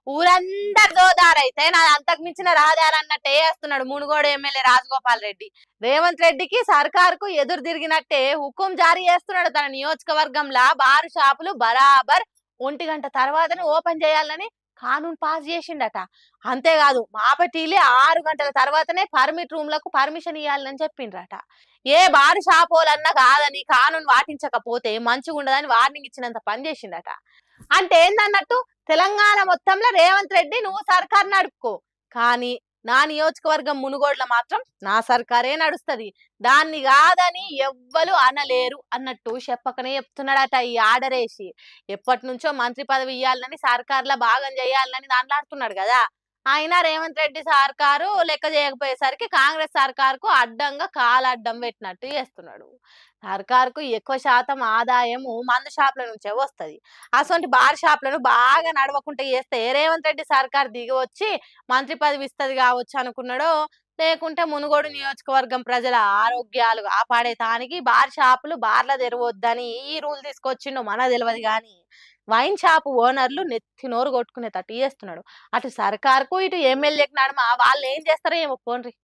ఊరందరు దోదారైతే నా అంతకు మించిన రహదారి అన్నట్టే వేస్తున్నాడు మునుగోడు ఎమ్మెల్యే రాజగోపాల్ రెడ్డి. రేవంత్ రెడ్డికి సర్కారుకు ఎదురు తిరిగినట్టే హుకుం జారీ చేస్తున్నాడు. తన నియోజకవర్గంలో బారు షాపులు బరాబర్ 1 గంట తర్వాతనే ఓపెన్ చేయాలని కానూన్ పాస్ చేసిండట. అంతేకాదు మాపటిలే 6 గంటల తర్వాతనే పర్మిట్ రూమ్లకు పర్మిషన్ ఇవ్వాలని చెప్పిండ్రట. ఏ బారు షాపోలన్నా కాదని కానూన్ పాటించకపోతే మంచిగా ఉండదని వార్నింగ్ ఇచ్చినంత పని చేసిండట. అంటే ఏందన్నట్టు తెలంగాణ మొత్తంలో రేవంత్ రెడ్డి నువ్వు సర్కార్ నడుపుకో, కానీ నా నియోజకవర్గం మునుగోడ్ల మాత్రం నా సర్కారే నడుస్తుంది, దాన్ని కాదని ఎవ్వరు అనలేరు అన్నట్టు చెప్పకనే చెప్తున్నాడట. ఈ ఆర్డర్ వేసి ఎప్పటి నుంచో మంత్రి పదవి ఇవ్వాలని సర్కార్లో భాగం చేయాలని దాంట్లాడుతున్నాడు కదా. అయినా రేవంత్ రెడ్డి సర్కారు లెక్క చేయకపోయేసరికి కాంగ్రెస్ సర్కారుకు అడ్డంగా కాలడ్డం పెట్టినట్టు చేస్తున్నాడు. సర్కారుకు ఎక్కువ శాతం ఆదాయము మందు షాపుల నుంచే వస్తుంది. అసలు బార్ షాపులను బాగా నడవకుండా చేస్తే రేవంత్ రెడ్డి సర్కార్ దిగి వచ్చి మంత్రి పదవి ఇస్తుంది కావచ్చు అనుకున్నాడో, లేకుంటే మునుగోడు నియోజకవర్గం ప్రజల ఆరోగ్యాలు కాపాడే తానికి బార్ షాపులు బార్ల తెరవద్దని ఈ రూల్ తీసుకొచ్చిండో మన తెలియదు. కానీ వైన్ షాప్ ఓనర్లు నెత్తి నోరు కొట్టుకునేటట్టు చేస్తున్నాడు. అటు సర్కార్కు ఇటు ఎమ్మెల్యేకి నడుమ వాళ్ళు ఏం చేస్తారో ఏమో పోన్రి.